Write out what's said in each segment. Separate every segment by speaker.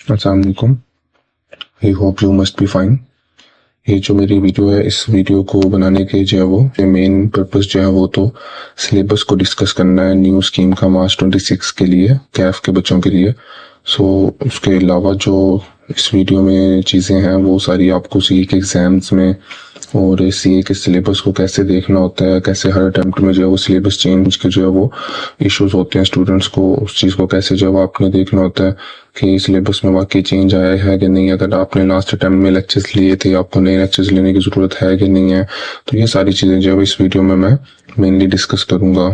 Speaker 1: अस्सलाम वालेकुम। I hope you must be fine. ये जो मेरी वीडियो है, इस वीडियो को बनाने के जो है वो मेन पर्पस जो है वो तो सिलेबस को डिस्कस करना है न्यू स्कीम का मार्च 26 के लिए, कैफ के बच्चों के लिए। उसके अलावा जो इस वीडियो में चीज़ें हैं वो सारी आपको सीए के एग्ज़ाम्स में और सीए के सिलेबस को कैसे देखना होता है, कैसे हर अटेम्प्ट में जो है वो सिलेबस चेंज के जो है वो इश्यूज होते हैं स्टूडेंट्स को, उस चीज़ को कैसे जो है आपने देखना होता है कि सिलेबस में वाकई चेंज आया है कि नहीं। अगर आपने लास्ट अटेम्प्ट में लेक्चर्स लिए थे, आपको नए लेक्चर्स लेने की ज़रूरत है कि नहीं है। तो ये सारी चीज़ें जो है इस वीडियो में मैं मेनली डिस्कस करूँगा।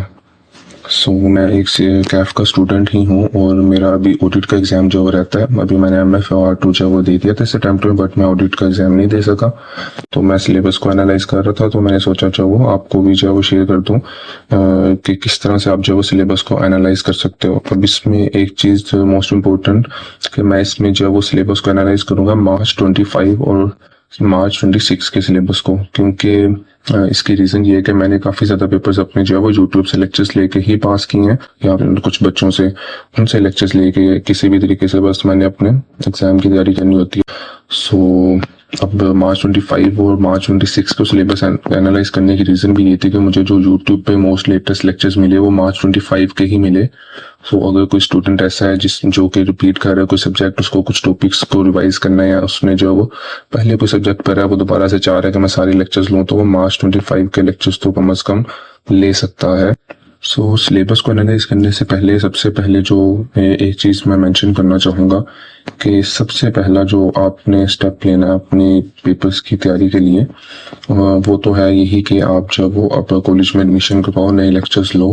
Speaker 1: मैं एक कैफ का स्टूडेंट ही हूँ और मेरा अभी ऑडिट का एग्ज़ाम जो रहता है, अभी मैंने MF और R2 जो वो दे दिया था इस अटेम्प्ट में, बट मैं ऑडिट का एग्ज़ाम नहीं दे सका। तो मैं सिलेबस को एनालाइज कर रहा था, तो मैंने सोचा जो वो आपको भी जो है वो शेयर कर दूँ कि किस तरह से आप जो वो सिलेबस को एनालाइज कर सकते हो। अब इसमें एक चीज़ मोस्ट इम्पोर्टेंट कि मैं इसमें जो है वो सिलेबस को एनालाइज करूँगा मार्च 25 और मार्च 26 के सिलेबस को, क्योंकि इसकी रीज़न ये है कि मैंने काफ़ी ज़्यादा पेपर्स अपने जो है वो यूट्यूब से लेक्चर्स लेके ही पास किए हैं, या कुछ बच्चों से उनसे लेक्चर्स लेके किसी भी तरीके से बस मैंने अपने एग्ज़ाम की तैयारी करनी होती है। अब मार्च 25 और मार्च 26 को सिलेबस एनालाइज करने की रीज़न भी ये थी कि मुझे जो यूट्यूब पे मोस्ट लेटेस्ट लेक्चर्स मिले वो मार्च 25 के ही मिले। अगर कोई स्टूडेंट ऐसा है जो कि रिपीट कर रहा है कोई सब्जेक्ट, उसको कुछ टॉपिक्स को रिवाइज करना है, या उसने जो वो पहले कोई सब्जेक्ट पढ़ा है वो दोबारा से चाह रहा है कि मैं सारे लेक्चर्स लूँ, तो वो मार्च 25 के लेक्चर्स तो कम से कम ले सकता है। सिलेबस को एनालाइज करने से पहले सबसे पहले जो एक चीज़ मैं मेंशन करना चाहूँगा कि सबसे पहला जो आपने स्टेप लेना है अपने पेपर्स की तैयारी के लिए, वो तो है यही कि आप जब वो आप कॉलेज में एडमिशन करवाओ, नए लेक्चर्स लो,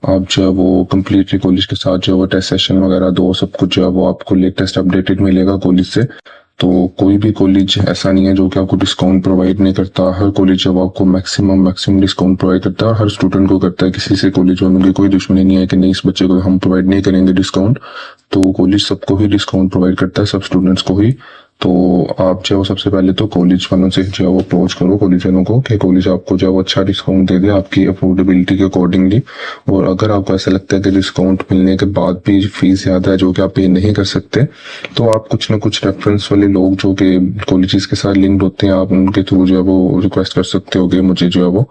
Speaker 1: आप जो है वो कम्प्लीटली कॉलेज के साथ जो है वो टेस्ट सेशन वगैरह दो, सब कुछ जो है वो आपको लेटेस्ट अपडेटेड मिलेगा कॉलेज से। तो कोई भी कॉलेज ऐसा नहीं है जो कि आपको डिस्काउंट प्रोवाइड नहीं करता। हर कॉलेज जब आपको मैक्सिमम डिस्काउंट प्रोवाइड करता है, हर स्टूडेंट को करता है। किसी से कॉलेज वालों की कोई दुश्मनी नहीं है कि नहीं इस बच्चे को हम प्रोवाइड नहीं करेंगे डिस्काउंट। तो कॉलेज सबको ही डिस्काउंट प्रोवाइड करता है, सब स्टूडेंट्स को ही। तो आप जो सबसे पहले तो कॉलेज वालों से जो है वो अप्रोच करो, कॉलेज वालों को, कि कॉलेज आपको जो है वो अच्छा डिस्काउंट दे दे आपकी अफोर्डेबिलिटी के अकॉर्डिंगली। और अगर आपको ऐसा लगता है कि डिस्काउंट मिलने के बाद भी फीस ज़्यादा है जो कि आप पे नहीं कर सकते, तो आप कुछ ना कुछ रेफरेंस वाले लोग जो कि कॉलेजेस के साथ लिंक्ड होते हैं, आप उनके थ्रू जो है वो रिक्वेस्ट कर सकते हो कि मुझे जो है वो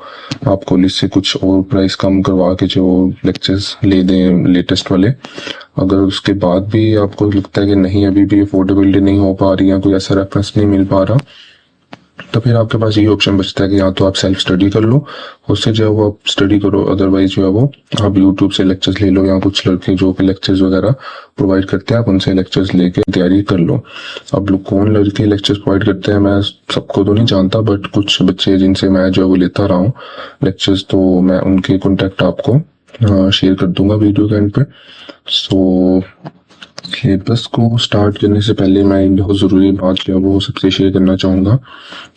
Speaker 1: आप कॉलेज से कुछ और प्राइस कम करवा के जो लेक्चर्स ले दें लेटेस्ट वाले। अगर उसके बाद भी आपको लगता है कि नहीं अभी भी अफोर्डेबिलिटी नहीं हो पा रही है, कोई ऐसा रेफरेंस नहीं मिल पा रहा, तो फिर आपके पास ये ऑप्शन बचता है कि या तो आप सेल्फ स्टडी कर लो, उससे जो है वो आप स्टडी करो, अदरवाइज जो है वो आप यूट्यूब से लेक्चर्स ले लो, या कुछ लड़के जो कि लेक्चर्स वगैरह प्रोवाइड करते हैं आप उनसे लेक्चर्स लेके तैयारी कर लो। अब लोग कौन लड़के लेक्चर्स प्रोवाइड करते हैं मैं सबको तो नहीं जानता, बट कुछ बच्चे जिनसे मैं जो है वो लेता रहा हूँ लेक्चर्स, तो मैं उनके कॉन्टेक्ट आपको शेयर कर दूंगा वीडियो के एंड पे। सिलेबस को स्टार्ट करने से पहले मैं बहुत ज़रूरी बात जो है वो सबसे शेयर करना चाहूँगा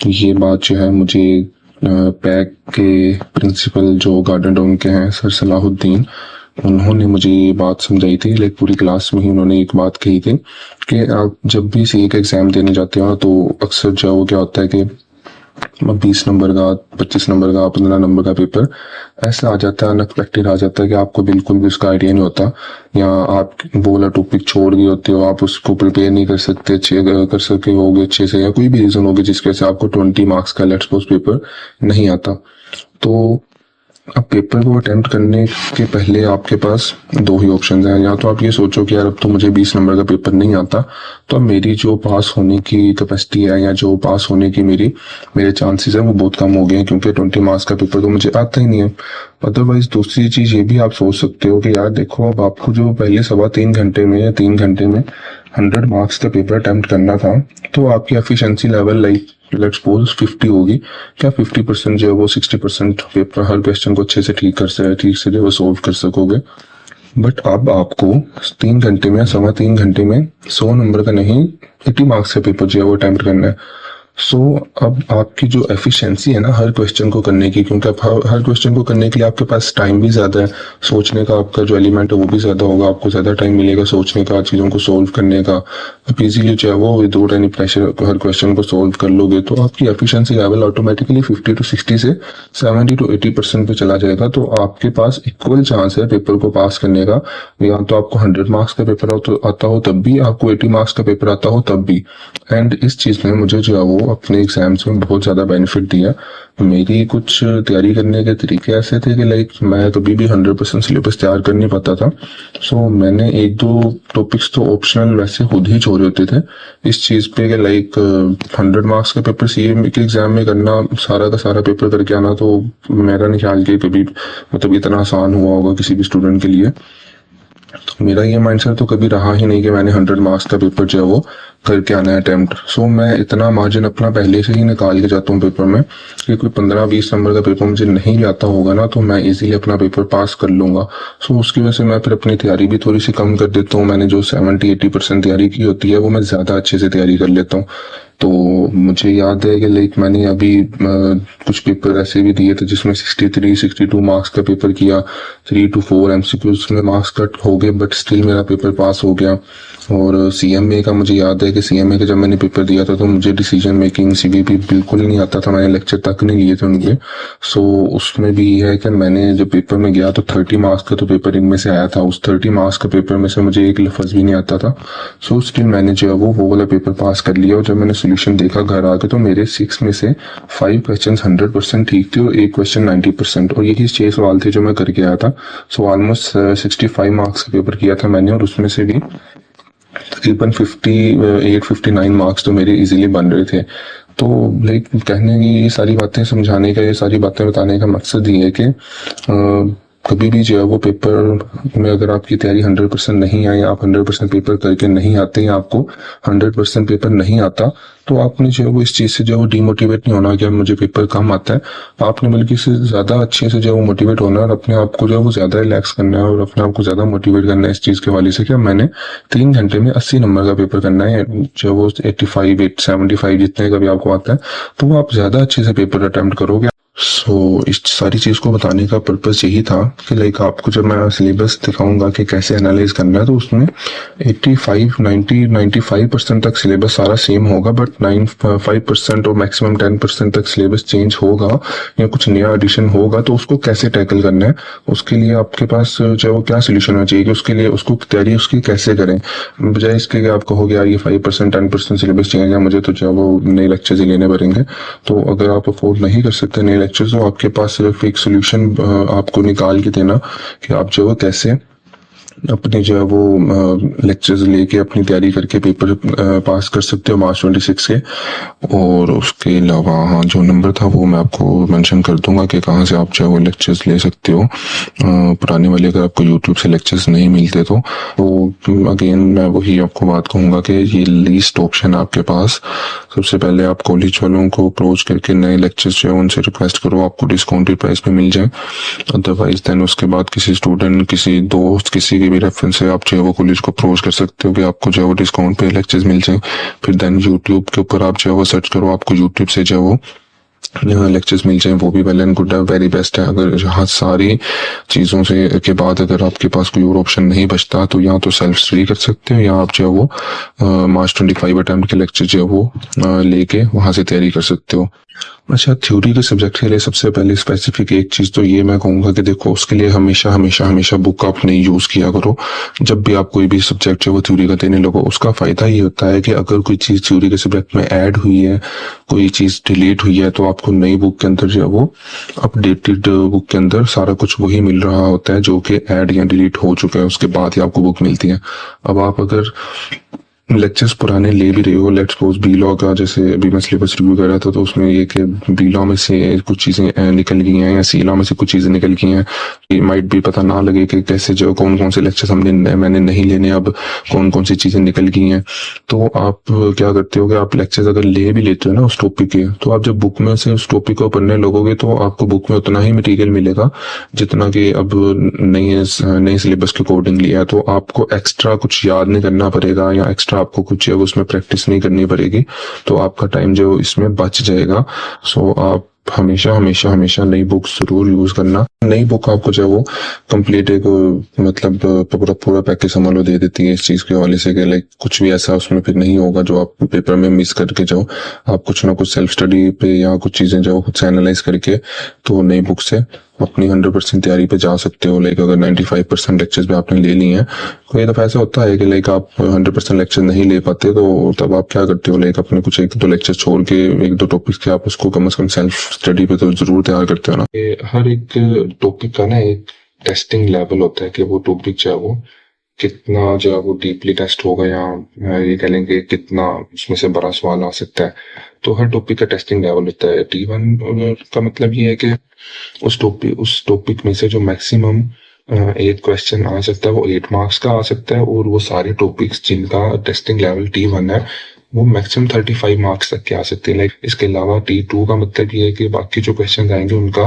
Speaker 1: कि ये बात जो है मुझे पैक के प्रिंसिपल जो गार्डन टाउन के हैं सर सलाहुद्दीन, उन्होंने मुझे ये बात समझाई थी। लाइक पूरी क्लास में ही उन्होंने एक बात कही थी कि आप जब भी सीए का एग्ज़ाम देने जाते हो तो अक्सर जो वो क्या होता है कि 20 नंबर का, 25 नंबर का, 15 नंबर का पेपर ऐसा आ जाता है, अनएक्सपेक्टेड आ जाता है कि आपको बिल्कुल भी उसका आइडिया नहीं होता, या आप वो वाला टॉपिक छोड़ गए होते हो, आप उसको प्रिपेयर नहीं कर सकते अच्छे कर सके होगे अच्छे से, या कोई भी रीज़न होगी जिसकी वजह से आपको 20 मार्क्स का लेट्स सपोज पेपर नहीं आता। तो अब पेपर को अटेम्प्ट करने के पहले आपके पास दो ही ऑप्शन हैं। या तो आप ये सोचो कि यार अब तो मुझे 20 नंबर का पेपर नहीं आता, तो अब मेरी जो पास होने की कैपेसिटी है या जो पास होने की मेरे चांसेस हैं वो बहुत कम हो गए हैं, क्योंकि 20 मार्क्स का पेपर तो मुझे आता ही नहीं है। अदरवाइज दूसरी चीज़ ये भी आप सोच सकते हो कि यार देखो अब आपको जो पहले 3.25 घंटे में या 3 घंटे में 100 मार्क्स का पेपर अटेम्प्ट करना था, तो आपकी एफिशिएंसी लेवल लेट्स सपोज 50 होगी। क्या 50% जो है वो 60% पेपर हर क्वेश्चन को अच्छे से ठीक से जो है सोल्व कर सकोगे। बट अब आपको 3 घंटे में या 3.25 घंटे में 100 नंबर का नहीं 80 मार्क्स का पेपर जो है वो अटेम्प्ट करना है। सो अब आपकी जो एफिशिएंसी है ना हर क्वेश्चन को करने की, क्योंकि आप हर क्वेश्चन को करने के लिए आपके पास टाइम भी ज़्यादा है, सोचने का आपका जो एलिमेंट है वो भी ज़्यादा होगा, आपको ज़्यादा टाइम मिलेगा सोचने का, चीज़ों को सोल्व करने का। आप इजीली जो है वो विदाउट एनी प्रेशर हर क्वेश्चन को सोल्व कर लोगे, तो आपकी एफिशिएंसी लेवल ऑटोमेटिकली 50 to 60 से 70 to 80% पे चला जाएगा। तो आपके पास इक्वल चांस है पेपर को पास करने का, या तो आपको 100 मार्क्स का पेपर आता हो तब भी, आपको 80 मार्क्स का पेपर आता हो तब भी। एंड इस चीज़ में मुझे जो है वो अपने एग्जाम्स में बहुत ज़्यादा बेनिफिट दिया। मेरी कुछ तैयारी करने के तरीके ऐसे थे कि लाइक मैं कभी भी 100% सिलेबस तैयार कर नहीं पाता था। सो मैंने एक दो टॉपिक्स तो ऑप्शनल वैसे खुद ही छोड़े होते थे इस चीज़ पे कि लाइक 100 मार्क्स का पेपर सीए के एग्जाम में करना, सारा का सारा पेपर करके आना, तो मेरा नहीं ख्याल कि कभी मतलब इतना आसान हुआ होगा किसी भी स्टूडेंट के लिए। तो मेरा ये माइंडसेट तो कभी रहा ही नहीं कि मैंने 100 मार्क्स का पेपर जो है वो करके आना है अटेम्प्ट। सो मैं इतना मार्जिन अपना पहले से ही निकाल के जाता हूँ पेपर में कि कोई 15-20 नंबर का पेपर मुझे नहीं भी आता होगा ना तो मैं इजीली अपना पेपर पास कर लूंगा। सो उसकी वजह से मैं फिर अपनी तैयारी भी थोड़ी सी कम कर देता हूँ। मैंने जो 70-80% तैयारी की होती है वो मैं ज़्यादा अच्छे से तैयारी कर लेता हूँ। तो मुझे याद है कि लाइक मैंने अभी कुछ पेपर ऐसे भी दिए थे जिसमें 63-62 मार्क्स का पेपर किया, 3 to 4 एमसीक्यूज में मार्क्स कट हो गए, बट स्टिल मेरा पेपर पास हो गया। और सीएमए का मुझे याद है कि सीएमए का जब मैंने पेपर दिया था तो मुझे डिसीजन मेकिंग सीवीपी बिल्कुल नहीं आता था, मैंने लेक्चर तक नहीं लिए थे उनके। सो उसमें भी ये है कि मैंने जब पेपर में गया तो 30 मार्क्स का तो पेपर इनमें से आया था, उस 30 मार्क्स का पेपर में से मुझे एक लफ्ज भी नहीं आता था। सो स्टिल मैंने जो है वो वाला पेपर पास कर लिया। और जब मैंने सोल्यूशन देखा घर आके तो मेरे 6 में से 5 क्वेश्चन 100% ठीक थे और एक क्वेश्चन 90%, और यही 6 सवाल थे जो मैं करके आया था। सो ऑलमोस्ट 65 मार्क्स का पेपर किया था मैंने, और उसमें से भी तकरीबन 58-59 मार्क्स तो मेरे इजीली बन रहे थे। तो लाइक कहने की ये सारी बातें समझाने का, ये सारी बातें बताने का मकसद ये है कि कभी भी जो है वो पेपर में अगर आपकी तैयारी 100% नहीं आई, आप 100% पेपर करके नहीं आते हैं, आपको 100% पेपर नहीं आता, तो आपने जो है वो इस चीज़ से जो है वो डीमोटिवेट नहीं होना कि अब मुझे पेपर कम आता है। आपने बल्कि इससे ज़्यादा अच्छे से जो है वो मोटिवेट होना है और अपने आप को जो है वो ज़्यादा रिलैक्स करना है और अपने आप को ज़्यादा मोटिवेट करना है इस चीज़ के वाले से कि अब मैंने 3 घंटे में 80 नंबर का पेपर करना है, जो वो 85-75 जितने का भी आपको आता है, तो वो आप ज़्यादा अच्छे से पेपर अटेम्प्ट करोगे। सो इस सारी चीज़ को बताने का पर्पस यही था कि लाइक आपको जब मैं सिलेबस दिखाऊंगा कि कैसे एनालाइज करना है, तो उसमें 85-90-95% तक सिलेबस सारा सेम होगा, बट 5% और मैक्सिमम 10% तक सिलेबस चेंज होगा या कुछ नया एडिशन होगा, तो उसको कैसे टैकल करना है, उसके लिए आपके पास जो वो क्या सोल्यूशन होना चाहिए कि उसके लिए उसको तैयारी उसकी कैसे करें, बजाय इसके कि आप कहोगे यार ये 5% 10% सिलेबस चेंज है, मुझे तो जो वो नए लेक्चर्स ही लेने पड़ेंगे। तो अगर आप अफोर्ड नहीं कर सकते नए लेक्चर्स, तो आपके पास सिर्फ एक सोल्यूशन आपको निकाल के देना कि आप जो है कैसे अपने जो है वो लेक्चर्स लेके अपनी तैयारी करके पेपर पास कर सकते हो मार्च 26 के। और उसके अलावा हाँ जो नंबर था वो मैं आपको मेंशन कर दूंगा कि कहाँ से आप जो है वो लेक्चर्स ले सकते हो पुराने वाले, अगर आपको यूट्यूब से लेक्चर्स नहीं मिलते तो अगेन मैं वही आपको बात कहूँगा कि ये लीस्ट ऑप्शन है आपके पास। सबसे पहले आप कॉलेज वालों को अप्रोच करके नए लेक्चर्स जो है उनसे रिक्वेस्ट करो, आपको डिस्काउंटेड प्राइस पे मिल जाए। अदरवाइज देन उसके बाद किसी स्टूडेंट, किसी दोस्त, किसी भी रेफरेंस से आप जो है वो कॉलेज को अप्रोच कर सकते हो कि आपको जो है वो डिस्काउंट पे लेक्चर्स मिल जाए। फिर देन यूट्यूब के ऊपर आप जो है वो सर्च करो, आपको यूट्यूब से जो है वो लेक्चर्स मिल जाए, वो भी वेल एंड गुड है, वेरी बेस्ट है। अगर यहाँ सारी चीज़ों से के बाद अगर आपके पास कोई और ऑप्शन नहीं बचता तो या तो सेल्फ स्टडी कर सकते हो या आप जो है वो मार्च 25 अटेम्प्ट के लेक्चर जो है वो लेके वहाँ से तैयारी कर सकते हो। अच्छा, थ्योरी के सब्जेक्ट के लिए सबसे पहले स्पेसिफिक एक चीज़ तो ये मैं कहूँगा कि देखो उसके लिए हमेशा हमेशा हमेशा बुक आप नहीं यूज़ किया करो। जब भी आप कोई भी सब्जेक्ट जो वो थ्योरी का देने लगो, उसका फ़ायदा ये होता है कि अगर कोई चीज़ थ्योरी के सब्जेक्ट में ऐड हुई है, कोई चीज़ डिलीट हुई है, तो आपको नई बुक के अंदर जो है वो अपडेटेड बुक के अंदर सारा कुछ वही मिल रहा होता है जो कि ऐड या डिलीट हो चुका है, उसके बाद ही आपको बुक मिलती है। अब आप अगर लेक्चर्स पुराने ले भी रहे हो, लेट्स सपोज बी लॉ का, जैसे अभी मैं सिलेबस रिव्यू कर रहा था तो उसमें ये कि बी लॉ में से कुछ चीज़ें निकल गई हैं या सी लॉ में से कुछ चीज़ें निकल गई हैं, ये माइट भी पता ना लगे कि कैसे जो कौन कौन से लेक्चर्स मैंने नहीं लेने, अब कौन कौन सी चीज़ें निकल गई हैं। तो आप क्या करते हो कि आप लेक्चर्स अगर ले भी लेते हो ना उस टॉपिक के, तो आप जब बुक में से उस टॉपिक को पढ़ने लगोगे तो आपको बुक में उतना ही मटीरियल मिलेगा जितना कि अब नए सिलेबस के अकॉर्डिंग लिया है। तो आपको एक्स्ट्रा कुछ याद नहीं करना पड़ेगा या एक्स्ट्रा आपको कुछ है उसमें प्रैक्टिस नहीं करनी पड़ेगी, तो आपका टाइम जो इसमें बच जाएगा। सो आप हमेशा हमेशा हमेशा नई बुक्स जरूर यूज करना। नई बुक आपको जो है वो कंप्लीट एक मतलब पूरा पूरा पैकेज समझ लो दे देती है इस चीज के हवाले से कि लाइक कुछ भी ऐसा उसमें फिर नहीं होगा जो आप पेपर में मिस करके जाओ। आप कुछ ना कुछ सेल्फ स्टडी पे या कुछ चीजें जो खुद से एनालाइज करके तो नई बुक से अपनी 100% तैयारी पे जा सकते हो। लाइक अगर 95% लेक्चर्स भी आपने ले लिए हैं, कई दफा ऐसा होता है कि लाइक आप 100% लेक्चर नहीं ले पाते, तो तब आप क्या करते हो, लाइक अपने कुछ एक दो लेक्चर छोड़ के एक दो टॉपिक्स के आप उसको कम से कम सेल्फ स्टडी पे तो जरूर तैयार करते हो ना। हर एक टॉपिक का ना एक टेस्टिंग लेवल होता है कि वो टॉपिक जो है वो कितना जो है वो डीपली टेस्ट होगा, या ये कह लेंगे कितना उसमें से बड़ा सवाल आ सकता है। तो हर टॉपिक का टेस्टिंग लेवल होता है। T1 का मतलब ये है कि उस टॉपिक में से जो मैक्सिमम एक क्वेश्चन आ सकता है वो 8 मार्क्स का आ सकता है, और वो सारे टॉपिक्स जिनका टेस्टिंग लेवल T1 है वो मैक्सिमम 35 मार्क्स तक के आ सकते हैं। लाइक इसके अलावा T2 का मतलब ये है कि बाकी जो क्वेश्चन आएंगे उनका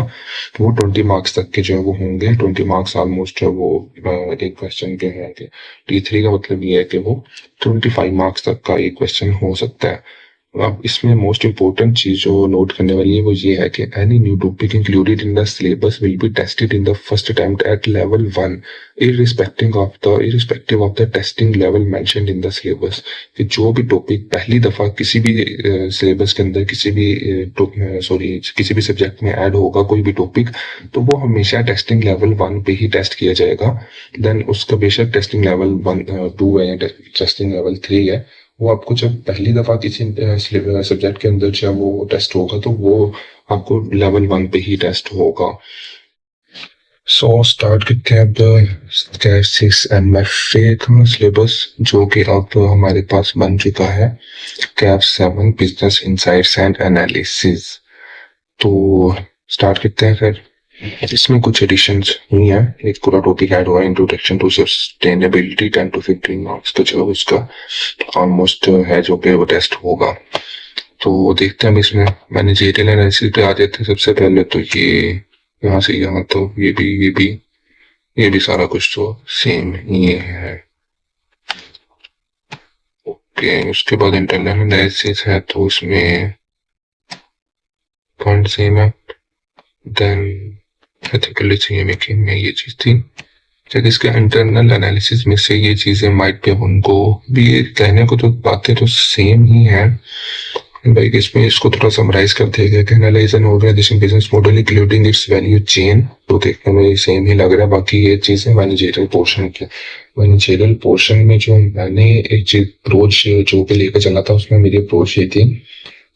Speaker 1: वो 20 मार्क्स तक के जो है वो होंगे। 20 मार्क्स ऑलमोस्ट जो है वो एक क्वेश्चन के होंगे। T3 का मतलब ये है कि वो 25 मार्क्स तक का एक क्वेश्चन हो सकता है। अब इसमें मोस्ट इंपॉर्टेंट चीज जो नोट करने वाली है वो ये है कि any new topic included in the syllabus will be tested in the first attempt at level 1 irrespective of the testing level mentioned in the syllabus. कि जो भी टॉपिक पहली दफा किसी भी सिलेबस के अंदर किसी भी सब्जेक्ट में ऐड होगा कोई भी टॉपिक, तो वो हमेशा टेस्टिंग लेवल 1 पे ही टेस्ट किया जाएगा। देन उसका बेशक टेस्टिंग लेवल 2 है या टेस्टिंग लेवल 3 है, वो आपको जब पहली दफा किसी सब्जेक्ट के अंदर जब वो टेस्ट होगा तो वो आपको लेवल 1 पे ही टेस्ट होगा। सो स्टार्ट करते हैं अब कैफ 6 MFA का सिलेबस, जो कि अब हमारे पास बन चुका है Kaif 7 business insights and analysis. तो स्टार्ट करते हैं फिर। इसमें कुछ एडिशंस हुई हैं, एक पूरा टॉपिक ऐड हुआ है introduction to sustainability 10 to 15 marks का जो उसका ऑलमोस्ट है जो कि वो टेस्ट होगा। तो देखते हैं इसमें मैनेजरियल एनालिसिस पे आ जाते हैं। सबसे पहले तो ये यहाँ से यहाँ तो ये भी सारा कुछ तो सेम ही है। ओके, उसके बाद इंटरनल एनालिसिस है तो उसमें पॉइंट सेम है। देन एथिकल डिसीजन मेकिंग में ये चीज थी। जब इसके इंटरनल एनालिसिस में से ये चीजें माइट पे उनको भी कहने को तो बातें तो सेम ही है भाई। इसमें इसको थोड़ा समराइज कर दिया गया कि analyse an organisation business model including its value chain, तो देखने में सेम ही लग रहा है। बाकी ये चीजें मैनेजरियल पोर्शन की, मैनेजरियल पोर्शन में जो मैंने एक चीज अप्रोच जो के लेकर चला था उसमें मेरी अप्रोच ये थी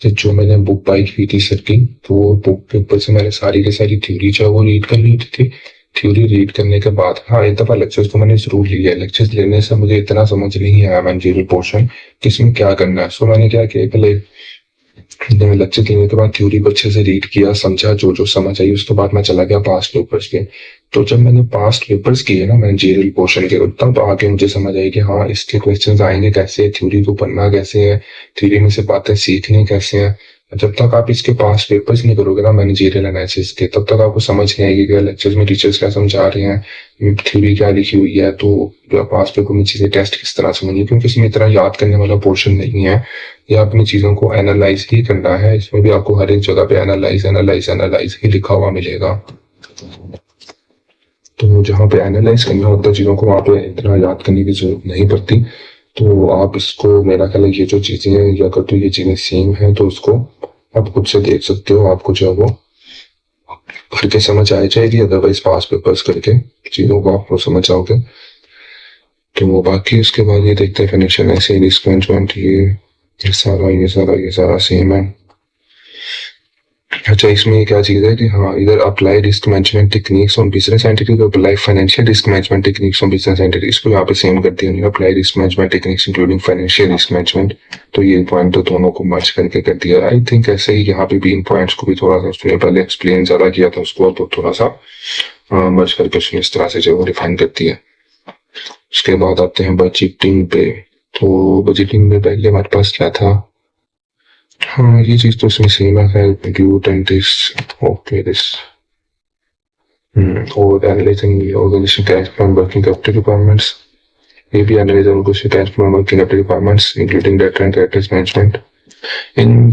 Speaker 1: कि जो मैंने बुक बाई की थी सर की, तो बुक के ऊपर से मैंने सारी की सारी थ्योरी जो है वो रीड कर ली थी। थ्योरी रीड करने के बाद हाँ एक दफा लेक्चर्स तो मैंने जरूर लिया है। लेक्चर्स लेने से मुझे इतना समझ नहीं आया मैनेजरियल पोर्शन किसमें क्या करना है। सो मैंने क्या किया, पहले लेक्चर लेने के बाद थ्योरी को अच्छे से रीड किया, समझा, जो जो समझ आई। उसके बाद मैं चला गया पास्ट पेपर्स के। तो जब मैंने पास्ट पेपर्स किए ना मैनेजरियल पोर्शन के, तब आगे मुझे समझ आई कि हाँ इसके क्वेश्चंस आएंगे कैसे, थ्योरी को पढ़ना कैसे है, थ्योरी में से बातें सीखनी कैसे है। जब तक आप इसके पास्ट पेपर्स नहीं करोगे ना मैनेजरियल एनालिसिस के, तब तक आपको समझ नहीं आएगी कि लेक्चर्स में टीचर्स क्या समझा रहे हैं, थ्योरी क्या लिखी हुई है, तो पास्ट पेपर में चीजें टेस्ट किस तरह से होंगी। क्योंकि इसमें इतना याद करने वाला पोर्शन नहीं है, या अपनी चीजों को एनालाइज ही करना है। इसमें भी आपको हर एक जगह पे एनालाइज ही लिखा हुआ मिलेगा। तो जहाँ पे एनालाइज करना होता है चीजों को, वहां पे इतना याद करने की जरूरत नहीं पड़ती। तो आप इसको, मेरा ख्याल है ये जो चीजें हैं या अगर तो ये चीजें सेम है तो उसको आप खुद से देख सकते हो, आपको जो है वो करके समझ आ जाएगी। अदरवाइज पास पेपर्स करके चीजों को आप समझ आओगे। तो वो बाकी उसके बाद ये देखते हैं फाइनेंशियल ऐसे रिस्क मैनेजमेंट, ये सारा सेम है। अच्छा, इसमें क्या चीज है कि हाँ इधर apply risk management techniques on business entities और apply financial risk management techniques on business entities को यहाँ पे सेम कर दिया। Apply risk management techniques including financial risk management, तो ये पॉइंट तो दोनों को मर्ज करके कर दिया। आई थिंक ऐसे ही यहाँ पे भी इन पॉइंट्स को भी थोड़ा सा उसने पहले एक्सप्लेन ज्यादा किया था उसको, तो थोड़ा सा मर्ज करके उसने इस तरह से जो रिफाइन कर दिया। उसके बाद आते हैं बजटिंग पे। तो बजटिंग में पहले हमारे पास क्या था, हाँ ये चीज तो उसमें सेम है, compute and this okay this और analysing organisation cash flow working capital requirements. API analysis को cash flow working capital requirements including debt and credit management.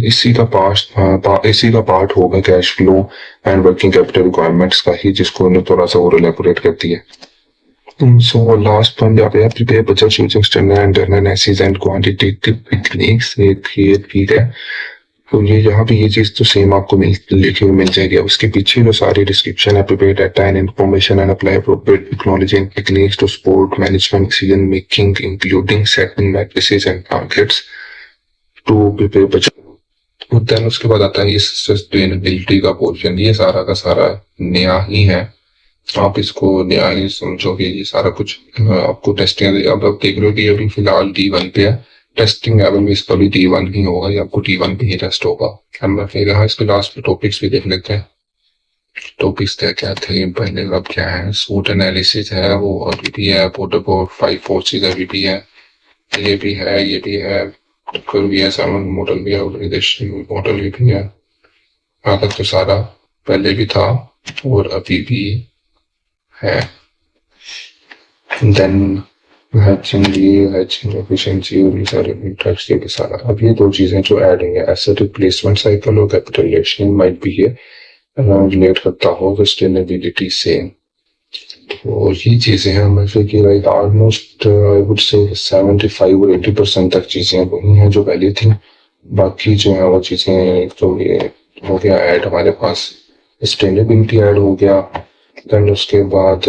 Speaker 1: इसी का पार्ट होगा cash flow and working capital requirements का ही, जिसको उन्हें थोड़ा सा और एलेबोरेट करती है। So last one, yeah, we have prepare budget using standard internal analysis and quantitative techniques. ये ठीक है। तो ये यहाँ पे ये चीज तो सेम आपको लिखी हुई मिल जाएगी। अब उसके पीछे जो सारी डिस्क्रिप्शन है, prepare data and information and apply appropriate technology and techniques to support management decision making including setting matrices and targets to prepare budget. Then उसके बाद आता है ये सस्टेनेबिलिटी का पोर्शन। ये सारा का सारा नया ही है, आप इसको नया ही समझोगे। ये सारा कुछ आपको टेस्टिंग, अब आप देख रहे हो कि अभी फिलहाल D1 पे है, टेस्टिंग लेवल में इसका भी D1 ही होगा, या आपको D1 पे ही टेस्ट होगा। हम फिर इसके लास्ट में टॉपिक्स भी देख लेते हैं। टॉपिक्स क्या थे पहले, अब क्या है, सूट एनालिसिस है, वो अभी भी है, पोर्टेबल 5 फोर्सेस अभी भी है, ये भी है, फिर भी है, सामान मॉडल भी है, ऑर्गेनाइजेशन मॉडल भी है। आगे तो सारा पहले भी था और अभी भी है। देन हैचिंग एफिशिएंसी और ये सारे मीट्रिक्स के सारा। अब ये दो चीजें जो ऐड होंगे, एसेट रिप्लेसमेंट साइकिल और कैपिटल रिएक्शन, माइट भी ये रिलेट करता हो सस्टेनेबिलिटी से। तो ये चीजें हैं मतलब कि like almost I would say 75 और 80% तक चीजें वही हैं जो पहले थी। बाकी जो है वो चीजें, तो ये हो गया ऐड हमारे पास, सस्टेनेबिलिटी ऐड हो गया। देन उसके बाद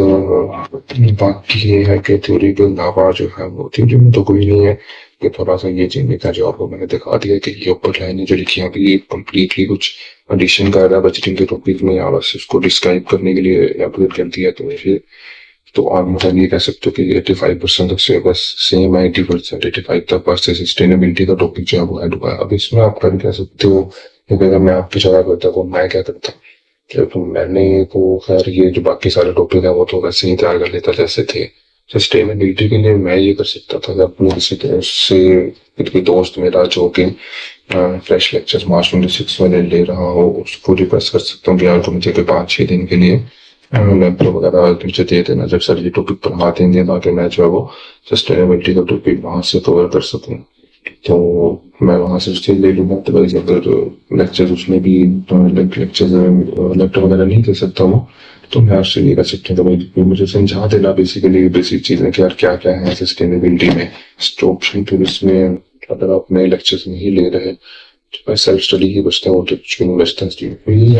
Speaker 1: बाकी ये है कि थ्योरी के अलावा जो है वो थ्योरी में तो कोई नहीं है, कि थोड़ा सा ये चीज था जो आपको मैंने दिखा दिया कि ये ऊपर लाइनें जो लिखी हैं ये कंप्लीटली कुछ एडिशन कर रहा है बजटिंग के टॉपिक में, या बस इसको डिस्क्राइब करने के लिए अपडेट कर दिया। तो ये तो ऑलमोस्ट ये कह सकते हो कि 85% तक से बस सेम है, 80% 85 तक बस सस्टेनेबिलिटी का टॉपिक जो है वो ऐड हुआ है। अब इसमें आप कर कह सकते हो कि अगर मैं आपकी जगह करता तो मैं क्या करता, तो मैंने तो खैर ये जो बाकी सारे टॉपिक है वो तो वैसे ही तैयार कर लेता जैसे थे। सस्टेनेबिलिटी के लिए मैं ये कर सकता था कि अपने किसी से कोई दोस्त मेरा जो कि फ्रेश लेक्चर्स मार्च 26 में ले रहा हो, उसको रिक्वेस्ट कर सकता हूँ कि यार तुम मुझे कोई 5-6 दिन के लिए लैपटॉप वगैरह मुझे दे देना जब सर ये टॉपिक पढ़ा देंगे, ताकि मैं जो है वो सस्टेनेबिलिटी का टॉपिक वहां से कवर कर सकूँ। तो मैं वहां से उससे ले लूंगा। तो अगर लेक्चर उसमें भी लेक्चर लैपटॉप वगैरह नहीं दे सकता हूँ, तो मैं आपसे ये कर सकता हूँ कि मुझे समझा देना बेसिकली बेसिक चीजें कि यार क्या क्या है सस्टेनेबिलिटी में ऑप्शन। फिर इसमें अगर आप नए लेक्चर्स नहीं ले रहे, सेल्फ स्टडी ही बचता है, वो तो कुछ नहीं बचता।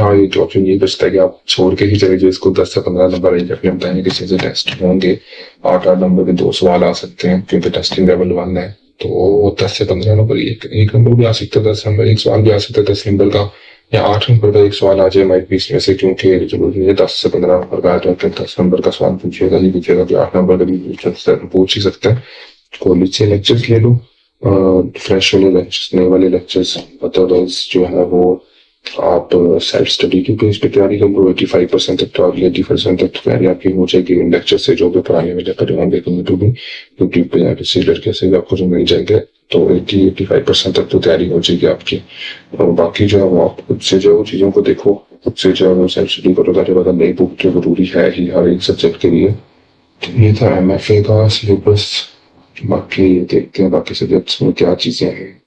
Speaker 1: हाँ, ये ऑप्शन ये बचता है कि आप छोड़ के ही चले जाए इसको, 10 से 15 नंबर अपने बताएंगे किसी से टेस्ट होंगे, 8-8 नंबर के 2 सवाल आ सकते हैं क्योंकि टेस्टिंग लेवल 1 है। तो 10 से 15 नंबर एक नंबर भी आ सकता है, 10 नंबर एक सवाल भी आ सकता है 10 नंबर का, या 8 नंबर का एक सवाल आ जाए माइट भी इसमें से, क्योंकि जरूरी है 10 से 15 नंबर का तो 10 नंबर का सवाल पूछेगा ही पूछेगा, कि 8 नंबर का भी पूछ ही सकते हैं। कॉलेज से लेक्चर्स ले लो, फ्रेश वाले लेक्चर्स, नए वाले लेक्चर्स। अदरवाइज जो है वो आप सेल्फ स्टडी की बेस पे तैयारी कर लो। 85% तक तो 80% तक तैयारी आपकी हो जाएगी इन लेक्चर से, जो भी पुराने वाले पढ़े होंगे यूट्यूब पे या किसी लड़के से आपको जो मिल जाएंगे, तो 80-85% तक तो तैयारी हो जाएगी आपकी। और बाकी जो है वो आप खुद से जो चीजों को देखो, खुद से जो है वो सेल्फ स्टडी करो, ताकि पता नई बुक जो जरूरी है ही हर एक सब्जेक्ट के लिए। ये था MFA का सिलेबस। बाकी देखते हैं बाकी सब्जेक्ट्स में क्या चीजें हैं।